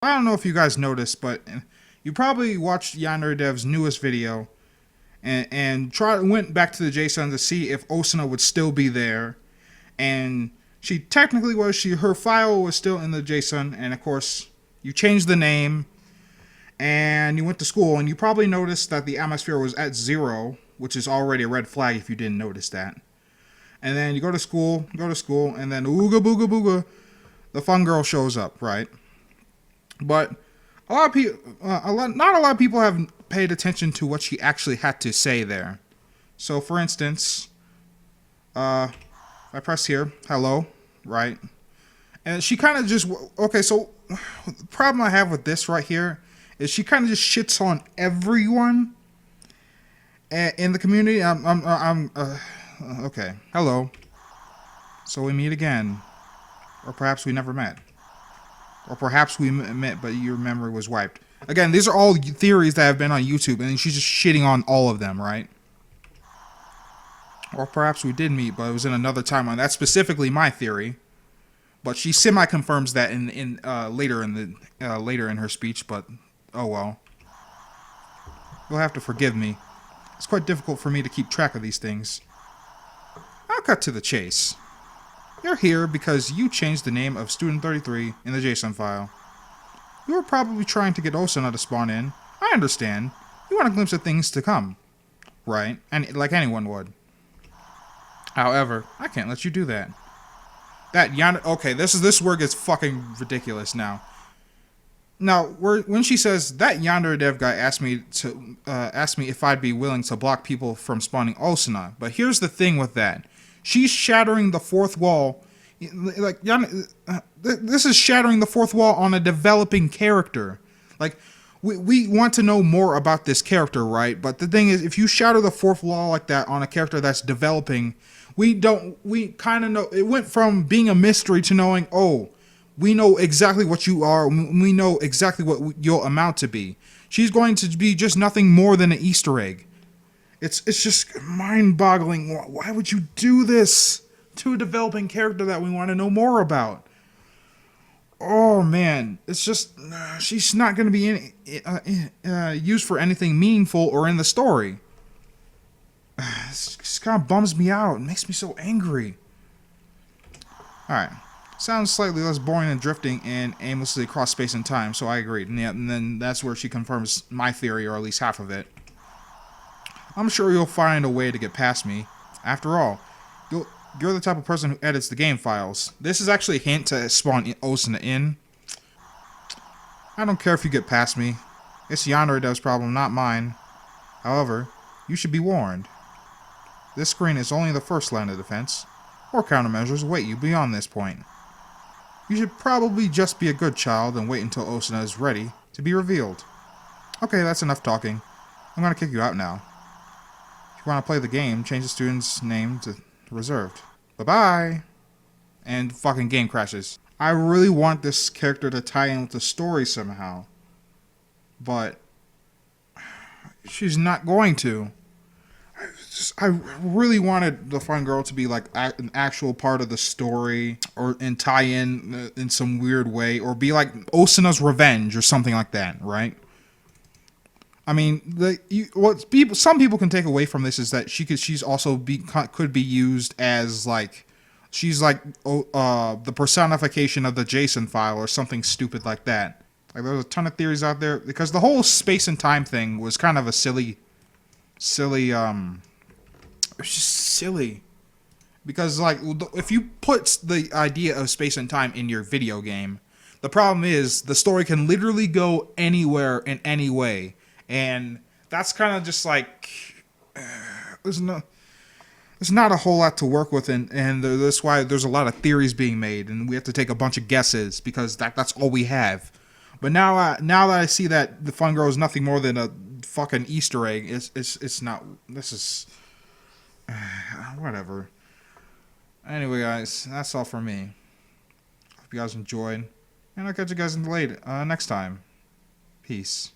I don't know if you guys noticed, but you probably watched Yandere Dev's newest video and went back to the JSON to see if Osuna would still be there. And she technically was. Her file was still in the JSON, and of course you changed the name and you went to school, and you probably noticed that the atmosphere was at 0, which is already a red flag if you didn't notice that. And then you go to school, and then ooga booga booga, the fun girl shows up, right? But a lot of people, not a lot of people have paid attention to what she actually had to say there. So, for instance, I press here, hello, right? And she kind of just, okay, so the problem I have with this right here is she kind of just shits on everyone in the community. Okay, hello. So we meet again. Or perhaps we never met. Or perhaps we met, but your memory was wiped. Again, these are all theories that have been on YouTube, and she's just shitting on all of them, right? Or perhaps we did meet, but it was in another timeline. That's specifically my theory. But she semi-confirms that later in her speech. But oh well. You'll have to forgive me. It's quite difficult for me to keep track of these things. I'll cut to the chase. You're here because you changed the name of Student 33 in the JSON file. You were probably trying to get Osuna to spawn in. I understand. You want a glimpse of things to come. Right? And like anyone would. However, I can't let you do that. Okay, this is where it gets fucking ridiculous now. Now, when she says that Yandere Dev guy asked me if I'd be willing to block people from spawning Osuna, but here's the thing with that. She's shattering the fourth wall. Like, this is shattering the fourth wall on a developing character. Like, we want to know more about this character, right? But the thing is, if you shatter the fourth wall like that on a character that's developing, we kind of know. It went from being a mystery to knowing, oh, we know exactly what you are. We know exactly what you'll amount to be. She's going to be just nothing more than an Easter egg. It's just mind-boggling. Why would you do this to a developing character that we want to know more about? Oh man, it's just she's not going to be used for anything meaningful or in the story. This just kind of bums me out. It makes me so angry. All right, sounds slightly less boring than drifting and aimlessly across space and time. So I agreed, and then that's where she confirms my theory, or at least half of it. I'm sure you'll find a way to get past me. After all, you're the type of person who edits the game files. This is actually a hint to spawn Osuna in. I don't care if you get past me. It's Yandere Dev's problem, not mine. However, you should be warned. This screen is only the first line of defense. More countermeasures await you beyond this point. You should probably just be a good child and wait until Osuna is ready to be revealed. Okay, that's enough talking. I'm gonna kick you out now. If you want to play the game, change the student's name to reserved. Bye-bye. And fucking game crashes. I really want this character to tie in with the story somehow. But she's not going to. I really wanted the fun girl to be like an actual part of the story, and tie in some weird way, or be like Osuna's revenge or something like that, right? I mean, some people can take away from this is that she's also could be used as like she's like the personification of the JSON file or something stupid like that. Like there's a ton of theories out there because the whole space and time thing was kind of a silly. It's just silly because like if you put the idea of space and time in your video game, the problem is the story can literally go anywhere in any way. And that's kind of just like there's not a whole lot to work with, and that's why there's a lot of theories being made, and we have to take a bunch of guesses because that's all we have. But now that I see that the fun girl is nothing more than a fucking Easter egg, it's not. This is whatever. Anyway, guys, that's all for me. Hope you guys enjoyed, and I'll catch you guys in the next time. Peace.